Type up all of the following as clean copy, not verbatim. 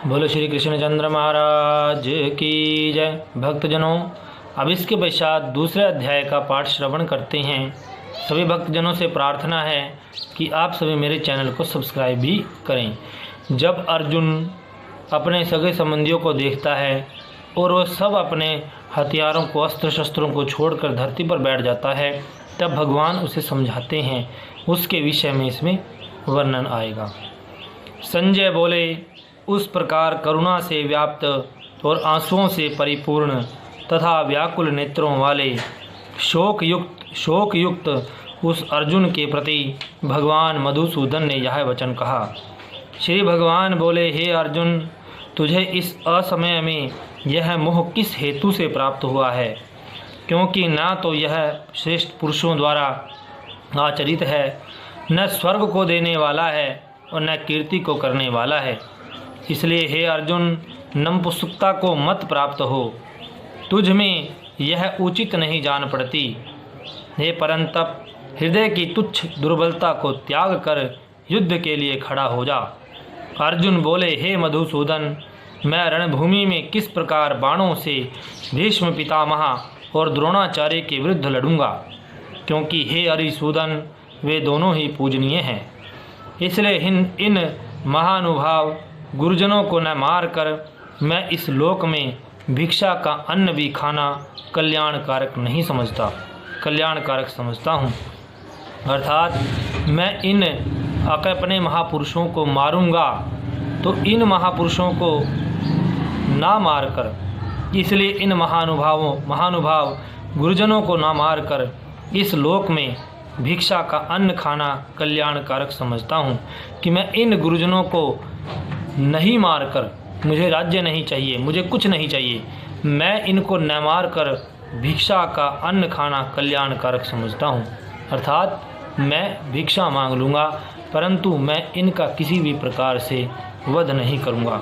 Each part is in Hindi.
बोलो श्री कृष्णचंद्र महाराज की जय। भक्तजनों, अब इसके पश्चात दूसरे अध्याय का पाठ श्रवण करते हैं। सभी भक्तजनों से प्रार्थना है कि आप सभी मेरे चैनल को सब्सक्राइब भी करें। जब अर्जुन अपने सगे संबंधियों को देखता है और वह सब अपने हथियारों को, अस्त्र शस्त्रों को छोड़कर धरती पर बैठ जाता है, तब भगवान उसे समझाते हैं। उसके विषय में इसमें वर्णन आएगा। संजय बोले, उस प्रकार करुणा से व्याप्त और आंसुओं से परिपूर्ण तथा व्याकुल नेत्रों वाले शोक युक्त उस अर्जुन के प्रति भगवान मधुसूदन ने यह वचन कहा। श्री भगवान बोले, हे अर्जुन, तुझे इस असमय में यह मोह किस हेतु से प्राप्त हुआ है? क्योंकि ना तो यह श्रेष्ठ पुरुषों द्वारा आचरित है, न स्वर्ग को देने वाला है और न कीर्ति को करने वाला है। इसलिए हे अर्जुन, नपुंसकता को मत प्राप्त हो। तुझ में यह उचित नहीं जान पड़ती। हे परंतप, हृदय की तुच्छ दुर्बलता को त्याग कर युद्ध के लिए खड़ा हो जा। अर्जुन बोले, हे मधुसूदन, मैं रणभूमि में किस प्रकार बाणों से भीष्म पितामह और द्रोणाचार्य के विरुद्ध लड़ूंगा? क्योंकि हे हरिसूदन, वे दोनों ही पूजनीय हैं। इसलिए इन महानुभाव गुरुजनों को न मार कर मैं इस लोक में भिक्षा का अन्न भी खाना कल्याणकारक नहीं समझता, कल्याणकारक समझता हूँ। अर्थात मैं इन अपने महापुरुषों को मारूंगा तो इन महापुरुषों को ना मार कर, इसलिए इन महानुभाव गुरुजनों को ना मार कर इस लोक में भिक्षा का अन्न खाना कल्याणकारक समझता हूँ। कि मैं इन गुरुजनों को नहीं मार कर, मुझे राज्य नहीं चाहिए, मुझे कुछ नहीं चाहिए, मैं इनको न मार कर भिक्षा का अन्न खाना कल्याणकारक समझता हूँ। अर्थात मैं भिक्षा मांग लूँगा, परंतु मैं इनका किसी भी प्रकार से वध नहीं करूँगा।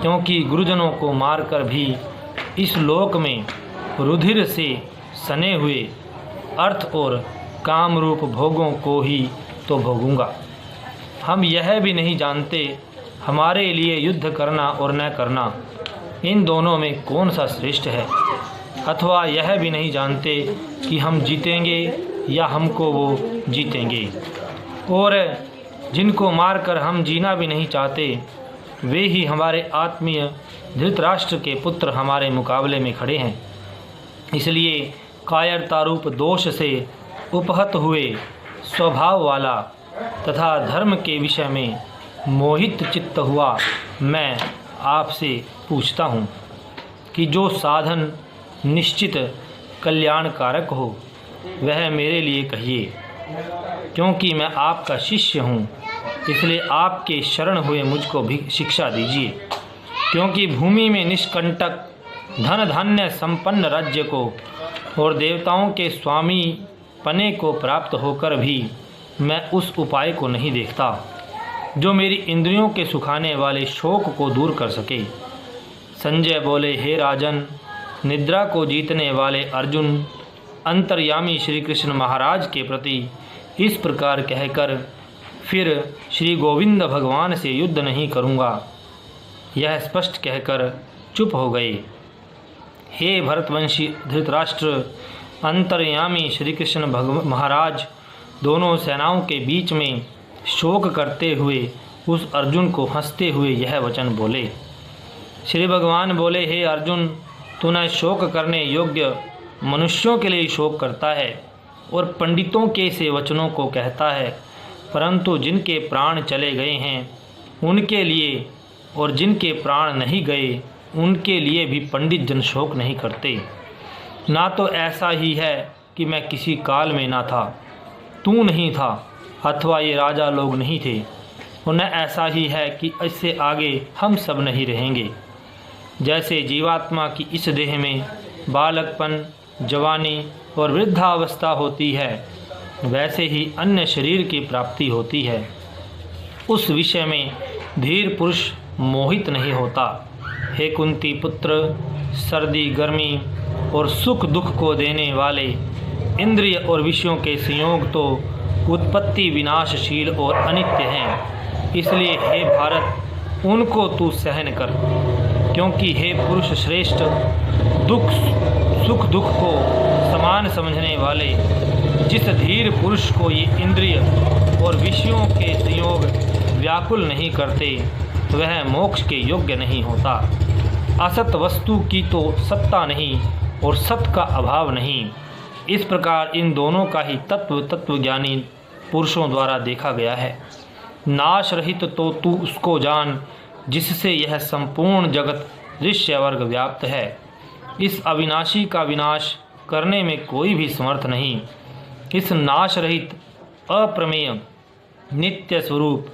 क्योंकि गुरुजनों को मारकर भी इस लोक में रुधिर से सने हुए अर्थ और काम रूप भोगों को ही तो भोगूंगा। हम यह भी नहीं जानते हमारे लिए युद्ध करना और न करना, इन दोनों में कौन सा श्रेष्ठ है। अथवा यह भी नहीं जानते कि हम जीतेंगे या हमको वो जीतेंगे। और जिनको मारकर हम जीना भी नहीं चाहते, वे ही हमारे आत्मीय धृतराष्ट्र के पुत्र हमारे मुकाबले में खड़े हैं। इसलिए कायरतारूप दोष से उपहत हुए स्वभाव वाला तथा धर्म के विषय में मोहित चित्त हुआ मैं आपसे पूछता हूँ कि जो साधन निश्चित कल्याणकारक हो वह मेरे लिए कहिए। क्योंकि मैं आपका शिष्य हूँ, इसलिए आपके शरण हुए मुझको भी शिक्षा दीजिए। क्योंकि भूमि में निष्कंटक धन धान्य संपन्न राज्य को और देवताओं के स्वामी पने को प्राप्त होकर भी मैं उस उपाय को नहीं देखता जो मेरी इंद्रियों के सुखाने वाले शोक को दूर कर सके। संजय बोले, हे राजन, निद्रा को जीतने वाले अर्जुन अंतर्यामी श्री कृष्ण महाराज के प्रति इस प्रकार कहकर फिर श्री गोविंद भगवान से युद्ध नहीं करूँगा, यह स्पष्ट कहकर चुप हो गए। हे भरतवंशी धृतराष्ट्र, अंतर्यामी श्री कृष्ण महाराज दोनों सेनाओं के बीच में शोक करते हुए उस अर्जुन को हंसते हुए यह वचन बोले। श्री भगवान बोले, हे अर्जुन, तू न शोक करने योग्य मनुष्यों के लिए शोक करता है और पंडितों के से वचनों को कहता है, परंतु जिनके प्राण चले गए हैं उनके लिए और जिनके प्राण नहीं गए उनके लिए भी पंडित जन शोक नहीं करते। ना तो ऐसा ही है कि मैं किसी काल में ना था, तू नहीं था, अथवा ये राजा लोग नहीं थे, और न ऐसा ही है कि इससे आगे हम सब नहीं रहेंगे। जैसे जीवात्मा की इस देह में बालकपन, जवानी और वृद्धावस्था होती है, वैसे ही अन्य शरीर की प्राप्ति होती है। उस विषय में धीर पुरुष मोहित नहीं होता। हे कुंती पुत्र, सर्दी गर्मी और सुख दुख को देने वाले इंद्रिय और विषयों के संयोग तो उत्पत्ति विनाशशील और अनित्य हैं। इसलिए हे भारत, उनको तू सहन कर, क्योंकि हे पुरुष श्रेष्ठ, सुख दुख को समान समझने वाले जिस धीर पुरुष को ये इंद्रिय और विषयों के संयोग व्याकुल नहीं करते, वह मोक्ष के योग्य नहीं होता। असत वस्तु की तो सत्ता नहीं और सत का अभाव नहीं। इस प्रकार इन दोनों का ही तत्वज्ञानी पुरुषों द्वारा देखा गया है। नाश रहित तो तू उसको जान, जिससे यह संपूर्ण जगत दृश्य वर्ग व्याप्त है। इस अविनाशी का विनाश करने में कोई भी समर्थ नहीं। इस नाश रहित अप्रमेय नित्य स्वरूप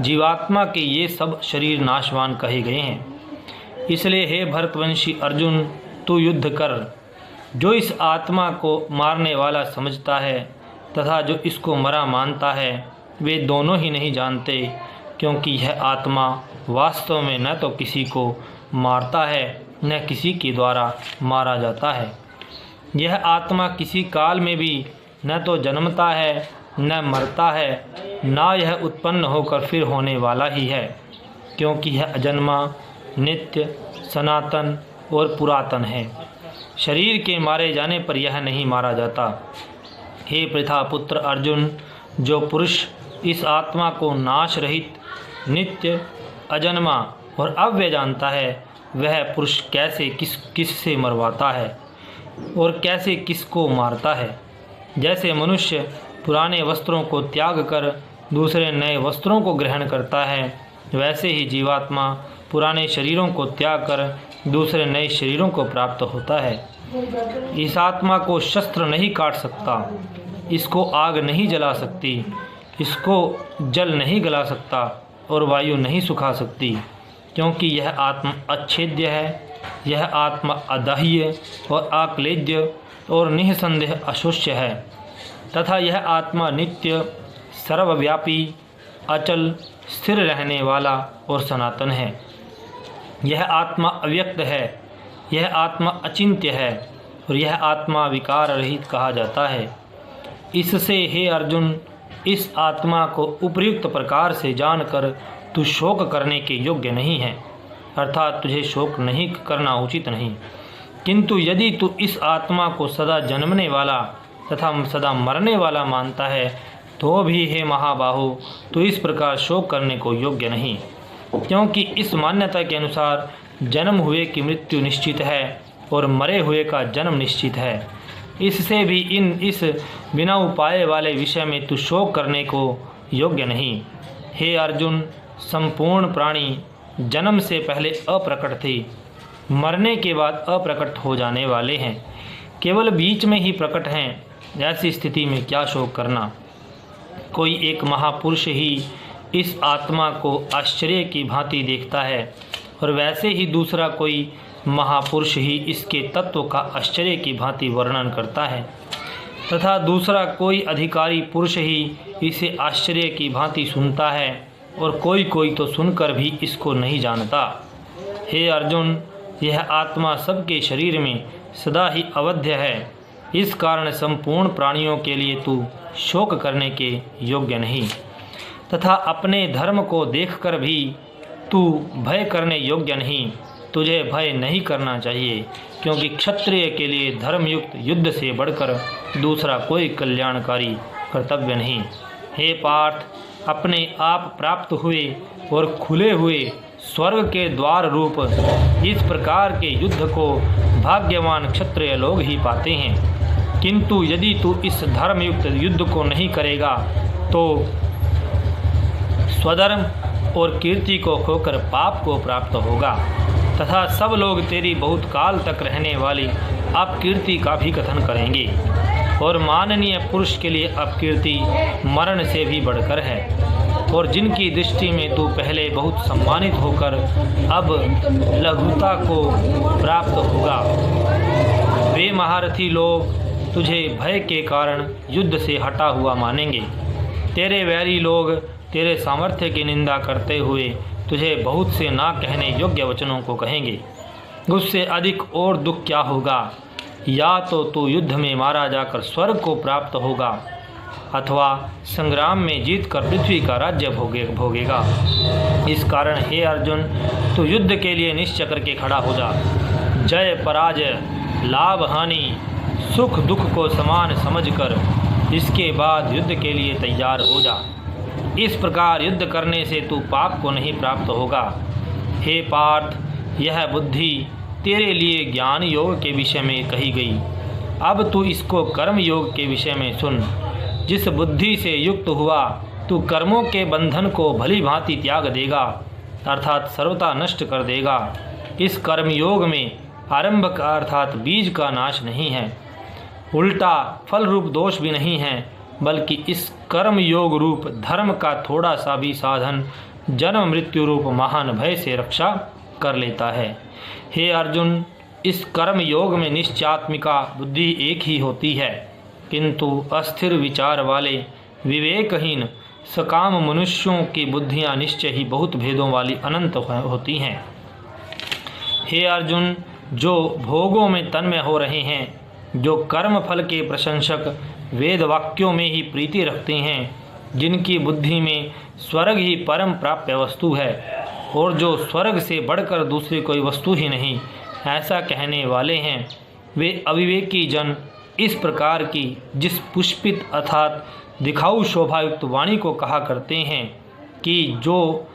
जीवात्मा के ये सब शरीर नाशवान कहे गए हैं। इसलिए हे भरतवंशी अर्जुन, तू युद्ध कर। जो इस आत्मा को मारने वाला समझता है तथा जो इसको मरा मानता है, वे दोनों ही नहीं जानते, क्योंकि यह आत्मा वास्तव में न तो किसी को मारता है न किसी के द्वारा मारा जाता है। यह आत्मा किसी काल में भी न तो जन्मता है न मरता है, ना यह उत्पन्न होकर फिर होने वाला ही है, क्योंकि यह अजन्मा, नित्य, सनातन और पुरातन है। शरीर के मारे जाने पर यह नहीं मारा जाता। हे पृथा पुत्र अर्जुन, जो पुरुष इस आत्मा को नाश रहित, नित्य, अजन्मा और अव्यय जानता है, वह पुरुष कैसे किस से मरवाता है और कैसे किसको मारता है। जैसे मनुष्य पुराने वस्त्रों को त्याग कर दूसरे नए वस्त्रों को ग्रहण करता है, वैसे ही जीवात्मा पुराने शरीरों को त्याग कर दूसरे नए शरीरों को प्राप्त होता है। इस आत्मा को शस्त्र नहीं काट सकता, इसको आग नहीं जला सकती, इसको जल नहीं गला सकता और वायु नहीं सुखा सकती, क्योंकि यह आत्मा अच्छेद्य है। यह आत्मा अदाह्य और आक्लेद्य और निःसंदेह अशोष्य है, तथा यह आत्मा नित्य, सर्वव्यापी, अचल, स्थिर रहने वाला और सनातन है। यह आत्मा अव्यक्त है, यह आत्मा अचिंत्य है और यह आत्मा विकार रहित कहा जाता है। इससे हे अर्जुन, इस आत्मा को उपयुक्त प्रकार से जानकर तू शोक करने के योग्य नहीं है, अर्थात तुझे शोक नहीं करना उचित नहीं। किंतु यदि तू इस आत्मा को सदा जन्मने वाला तथा सदा मरने वाला मानता है, तो भी हे महाबाहु, तो इस प्रकार शोक करने को योग्य नहीं, क्योंकि इस मान्यता के अनुसार जन्म हुए की मृत्यु निश्चित है और मरे हुए का जन्म निश्चित है। इससे भी इस बिना उपाय वाले विषय में तू शोक करने को योग्य नहीं। हे अर्जुन, संपूर्ण प्राणी जन्म से पहले अप्रकट थे, मरने के बाद अप्रकट हो जाने वाले हैं, केवल बीच में ही प्रकट हैं। ऐसी स्थिति में क्या शोक करना। कोई एक महापुरुष ही इस आत्मा को आश्चर्य की भांति देखता है और वैसे ही दूसरा कोई महापुरुष ही इसके तत्व का आश्चर्य की भांति वर्णन करता है, तथा दूसरा कोई अधिकारी पुरुष ही इसे आश्चर्य की भांति सुनता है और कोई तो सुनकर भी इसको नहीं जानता। हे अर्जुन, यह आत्मा सबके शरीर में सदा ही अवध्य है। इस कारण संपूर्ण प्राणियों के लिए तू शोक करने के योग्य नहीं, तथा अपने धर्म को देखकर भी तू भय करने योग्य नहीं। तुझे भय नहीं करना चाहिए, क्योंकि क्षत्रिय के लिए धर्मयुक्त युद्ध से बढ़कर दूसरा कोई कल्याणकारी कर्तव्य नहीं। हे पार्थ, अपने आप प्राप्त हुए और खुले हुए स्वर्ग के द्वार रूप इस प्रकार के युद्ध को भाग्यवान क्षत्रिय लोग ही पाते हैं। किंतु यदि तू इस धर्मयुक्त युद्ध को नहीं करेगा, तो स्वधर्म और कीर्ति को खोकर पाप को प्राप्त होगा, तथा सब लोग तेरी बहुत काल तक रहने वाली अपकीर्ति का भी कथन करेंगे। और माननीय पुरुष के लिए अपकीर्ति मरण से भी बढ़कर है, और जिनकी दृष्टि में तू पहले बहुत सम्मानित होकर अब लघुता को प्राप्त होगा, वे महारथी लोग तुझे भय के कारण युद्ध से हटा हुआ मानेंगे। तेरे वैरी लोग तेरे सामर्थ्य की निंदा करते हुए तुझे बहुत से ना कहने योग्य वचनों को कहेंगे। उससे अधिक और दुख क्या होगा। या तो तू युद्ध में मारा जाकर स्वर्ग को प्राप्त होगा, अथवा संग्राम में जीत कर पृथ्वी का राज्य भोगेगा। इस कारण हे अर्जुन, तू युद्ध के लिए निश्चय करके खड़ा हो जा। जय पराजय, लाभ हानि, सुख दुख को समान समझकर इसके बाद युद्ध के लिए तैयार हो जा। इस प्रकार युद्ध करने से तू पाप को नहीं प्राप्त होगा। हे पार्थ, यह बुद्धि तेरे लिए ज्ञान योग के विषय में कही गई। अब तू इसको कर्म योग के विषय में सुन। जिस बुद्धि से युक्त हुआ तू कर्मों के बंधन को भली भांति त्याग देगा, अर्थात सर्वथा नष्ट कर देगा। इस कर्म योग में आरंभ का अर्थात बीज का नाश नहीं है, उल्टा फल रूप दोष भी नहीं है, बल्कि इस कर्म योग रूप धर्म का थोड़ा सा भी साधन जन्म मृत्यु रूप महान भय से रक्षा कर लेता है। हे अर्जुन, इस कर्म योग में निश्चयात्मिका बुद्धि एक ही होती है, किंतु अस्थिर विचार वाले विवेकहीन सकाम मनुष्यों की बुद्धियां निश्चय ही बहुत भेदों वाली अनंत होती हैं। हे अर्जुन, जो भोगों में तन्मय हो रहे हैं, जो कर्म फल के प्रशंसक वेद वाक्यों में ही प्रीति रखते हैं, जिनकी बुद्धि में स्वर्ग ही परम प्राप्य वस्तु है और जो स्वर्ग से बढ़कर दूसरी कोई वस्तु ही नहीं, ऐसा कहने वाले हैं, वे अविवेकी जन इस प्रकार की जिस पुष्पित अर्थात दिखाऊ शोभायुक्त वाणी को कहा करते हैं कि जो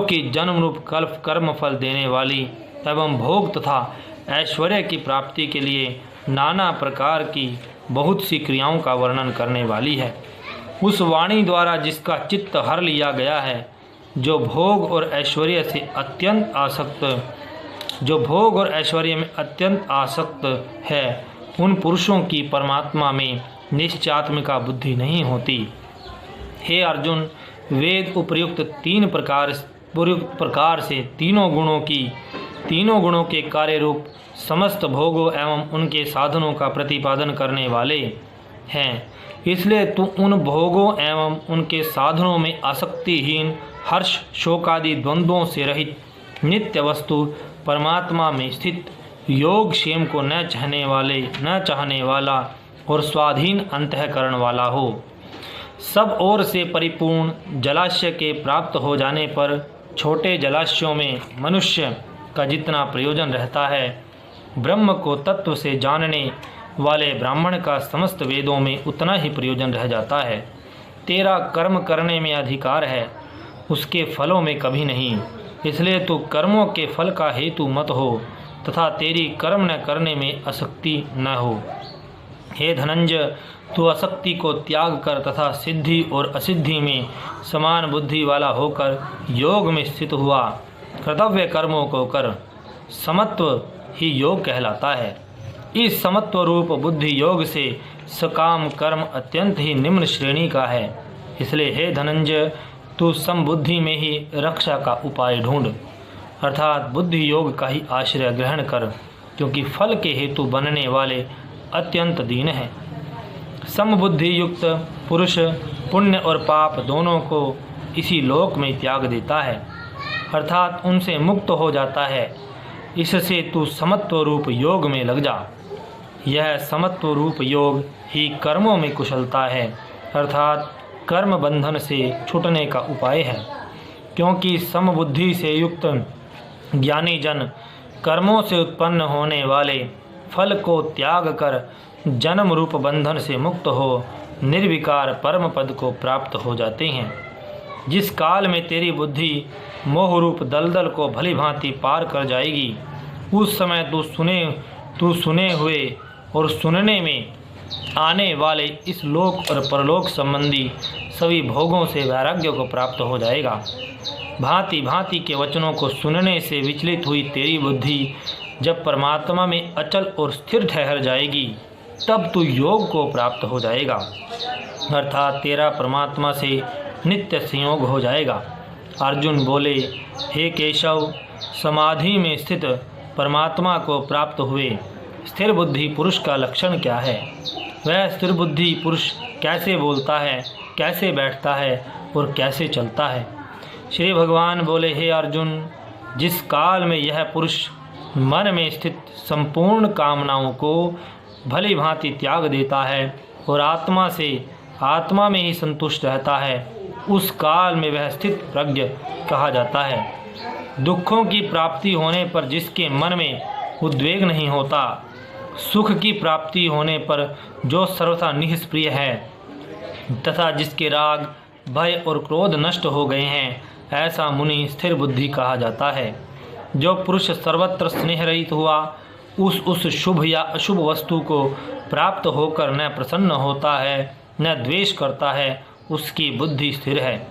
कि जन्म रूप कल्प कर्म फल देने वाली एवं भोग तथा ऐश्वर्य की प्राप्ति के लिए नाना प्रकार की बहुत सी क्रियाओं का वर्णन करने वाली है। उस वाणी द्वारा जिसका चित्त हर लिया गया है, जो भोग और ऐश्वर्य में अत्यंत आसक्त है, उन पुरुषों की परमात्मा में निश्चयात्मिका बुद्धि नहीं होती। हे अर्जुन, वेद उपयुक्त तीन प्रकार से तीनों गुणों के कार्य रूप समस्त भोगों एवं उनके साधनों का प्रतिपादन करने वाले हैं। इसलिए तू उन भोगों एवं उनके साधनों में आसक्तिहीन, हर्ष शोकादि द्वंद्वों से रहित नित्य वस्तु परमात्मा में स्थित योग क्षेम को न चाहने वाला और स्वाधीन अंतःकरण वाला हो। सब ओर से परिपूर्ण जलाशय के प्राप्त हो जाने पर छोटे जलाशयों में मनुष्य का जितना प्रयोजन रहता है, ब्रह्म को तत्व से जानने वाले ब्राह्मण का समस्त वेदों में उतना ही प्रयोजन रह जाता है। तेरा कर्म करने में अधिकार है, उसके फलों में कभी नहीं। इसलिए तू कर्मों के फल का हेतु मत हो तथा तेरी कर्म न करने में आसक्ति न हो। हे धनंजय, तू आसक्ति को त्याग कर तथा सिद्धि और असिद्धि में समान बुद्धि वाला होकर योग में स्थित हुआ कर्तव्य कर्मों को कर। समत्व ही योग कहलाता है। इस समत्व रूप बुद्धि योग से सकाम कर्म अत्यंत ही निम्न श्रेणी का है। इसलिए हे धनंजय, तू समबुद्धि में ही रक्षा का उपाय ढूंढ, अर्थात बुद्धि योग का ही आश्रय ग्रहण कर, क्योंकि फल के हेतु बनने वाले अत्यंत दीन है। समबुद्धि युक्त पुरुष पुण्य और पाप दोनों को इसी लोक में त्याग देता है, अर्थात उनसे मुक्त हो जाता है। इससे तू समत्व रूप योग में लग जा। यह समत्व रूप योग ही कर्मों में कुशलता है, अर्थात कर्म बंधन से छूटने का उपाय है। क्योंकि समबुद्धि से युक्त ज्ञानी जन कर्मों से उत्पन्न होने वाले फल को त्याग कर जन्म रूप बंधन से मुक्त हो निर्विकार परम पद को प्राप्त हो जाते हैं। जिस काल में तेरी बुद्धि मोह रूप दलदल को भली भांति पार कर जाएगी, उस समय तू सुने हुए और सुनने में आने वाले इस लोक और परलोक संबंधी सभी भोगों से वैराग्य को प्राप्त हो जाएगा। भांति भांति के वचनों को सुनने से विचलित हुई तेरी बुद्धि जब परमात्मा में अचल और स्थिर ठहर जाएगी, तब तू योग को प्राप्त हो जाएगा, अर्थात तेरा परमात्मा से नित्य संयोग हो जाएगा। अर्जुन बोले, हे केशव, समाधि में स्थित परमात्मा को प्राप्त हुए स्थिर बुद्धि पुरुष का लक्षण क्या है? वह स्थिर बुद्धि पुरुष कैसे बोलता है, कैसे बैठता है और कैसे चलता है? श्री भगवान बोले, हे अर्जुन, जिस काल में यह पुरुष मन में स्थित संपूर्ण कामनाओं को भली भांति त्याग देता है और आत्मा से आत्मा में ही संतुष्ट रहता है, उस काल में वह स्थित प्रज्ञ कहा जाता है। दुखों की प्राप्ति होने पर जिसके मन में उद्वेग नहीं होता, सुख की प्राप्ति होने पर जो सर्वथा निष्प्रिय है तथा जिसके राग, भय और क्रोध नष्ट हो गए हैं, ऐसा मुनि स्थिर बुद्धि कहा जाता है। जो पुरुष सर्वत्र स्नेह रहित हुआ, उस शुभ या अशुभ वस्तु को प्राप्त होकर न प्रसन्न होता है न द्वेष करता है, उसकी बुद्धि स्थिर है।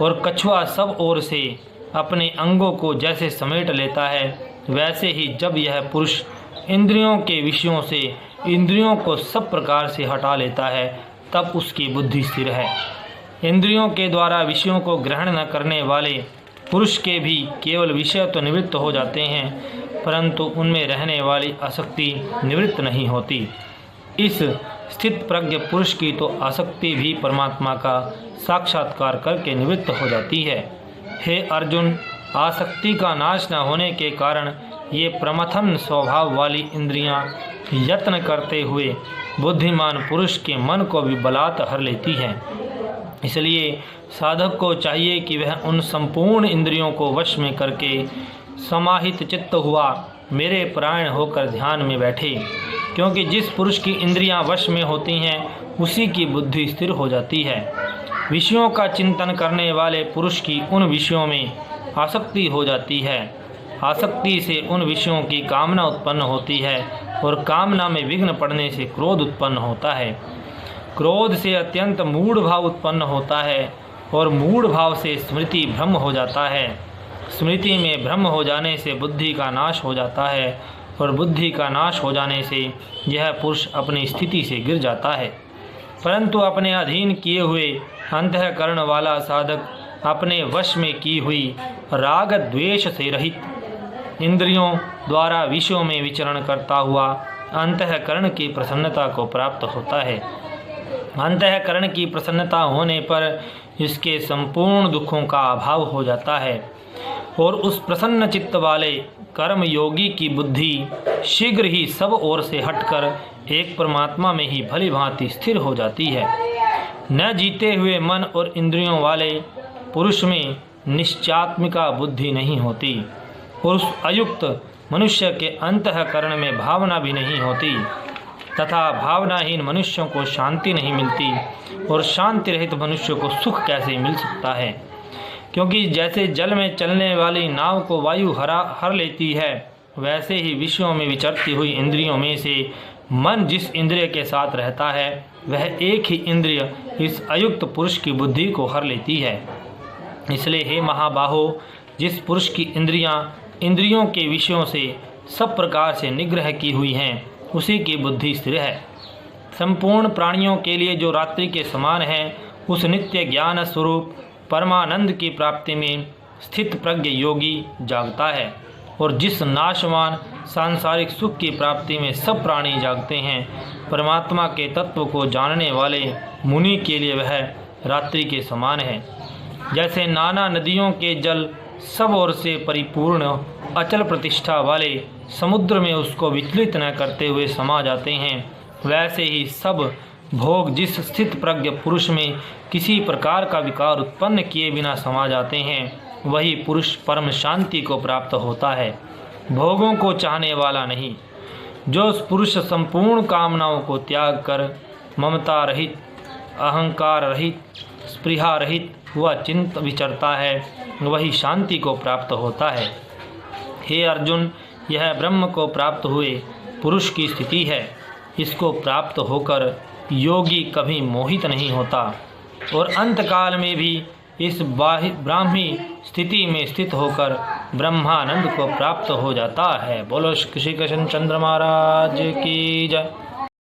और कछुआ सब ओर से अपने अंगों को जैसे समेट लेता है, वैसे ही जब यह पुरुष इंद्रियों के विषयों से इंद्रियों को सब प्रकार से हटा लेता है, तब उसकी बुद्धि स्थिर है। इंद्रियों के द्वारा विषयों को ग्रहण न करने वाले पुरुष के भी केवल विषय तो निवृत्त हो जाते हैं, परंतु उनमें रहने वाली आसक्ति निवृत्त नहीं होती। इस स्थित प्रज्ञ पुरुष की तो आसक्ति भी परमात्मा का साक्षात्कार करके निवृत्त हो जाती है। हे अर्जुन, आसक्ति का नाश न होने के कारण ये प्रमथन स्वभाव वाली इंद्रियां यत्न करते हुए बुद्धिमान पुरुष के मन को भी बलात् हर लेती हैं। इसलिए साधक को चाहिए कि वह उन संपूर्ण इंद्रियों को वश में करके समाहित चित्त हुआ मेरे परायण होकर ध्यान में बैठे, क्योंकि जिस पुरुष की इंद्रियां वश में होती हैं उसी की बुद्धि स्थिर हो जाती है। विषयों का चिंतन करने वाले पुरुष की उन विषयों में आसक्ति हो जाती है। आसक्ति से उन विषयों की कामना उत्पन्न होती है और कामना में विघ्न पड़ने से क्रोध उत्पन्न होता है। क्रोध से अत्यंत मूढ़ भाव उत्पन्न होता है और मूढ़ भाव से स्मृति भ्रम हो जाता है। स्मृति में भ्रम हो जाने से बुद्धि का नाश हो जाता है और बुद्धि का नाश हो जाने से यह पुरुष अपनी स्थिति से गिर जाता है। परंतु अपने अधीन किए हुए अंतःकरण वाला साधक अपने वश में की हुई राग द्वेष से रहित इंद्रियों द्वारा विषयों में विचरण करता हुआ अंतःकरण की प्रसन्नता को प्राप्त होता है। अंतःकरण की प्रसन्नता होने पर इसके संपूर्ण दुखों का अभाव हो जाता है और उस प्रसन्न चित्त वाले कर्म योगी की बुद्धि शीघ्र ही सब ओर से हटकर एक परमात्मा में ही भली भांति स्थिर हो जाती है। न जीते हुए मन और इंद्रियों वाले पुरुष में निश्चात्मिका बुद्धि नहीं होती और उस अयुक्त मनुष्य के अंतःकरण में भावना भी नहीं होती तथा भावनाहीन मनुष्यों को शांति नहीं मिलती और शांति रहित मनुष्य को सुख कैसे मिल सकता है। क्योंकि जैसे जल में चलने वाली नाव को वायु हर लेती है, वैसे ही विषयों में विचरती हुई इंद्रियों में से मन जिस इंद्रिय के साथ रहता है वह एक ही इंद्रिय इस अयुक्त पुरुष की बुद्धि को हर लेती है। इसलिए हे महाबाहो, जिस पुरुष की इंद्रियों के विषयों से सब प्रकार से निग्रह की हुई हैं, उसी की बुद्धि स्थिर है। संपूर्ण प्राणियों के लिए जो रात्रि के समान है, उस नित्य ज्ञान स्वरूप परमानंद की प्राप्ति में स्थित प्रज्ञ योगी जागता है और जिस नाशवान सांसारिक सुख की प्राप्ति में सब प्राणी जागते हैं, परमात्मा के तत्व को जानने वाले मुनि के लिए वह रात्रि के समान है। जैसे नाना नदियों के जल सब ओर से परिपूर्ण अचल प्रतिष्ठा वाले समुद्र में उसको विचलित न करते हुए समा जाते हैं, वैसे ही सब भोग जिस स्थित प्रज्ञ पुरुष में किसी प्रकार का विकार उत्पन्न किए बिना समा जाते हैं, वही पुरुष परम शांति को प्राप्त होता है, भोगों को चाहने वाला नहीं। जो उस पुरुष संपूर्ण कामनाओं को त्याग कर ममता रहित, अहंकार रहित, स्पृहा रहित हुआ चिंत विचरता है, वही शांति को प्राप्त होता है। हे अर्जुन, यह ब्रह्म को प्राप्त हुए पुरुष की स्थिति है। इसको प्राप्त होकर योगी कभी मोहित नहीं होता और अंतकाल में भी इस ब्राह्मी स्थिति में स्थित होकर ब्रह्मानंद को प्राप्त हो जाता है। बोलो श्री कृष्ण चंद्र महाराज की जय।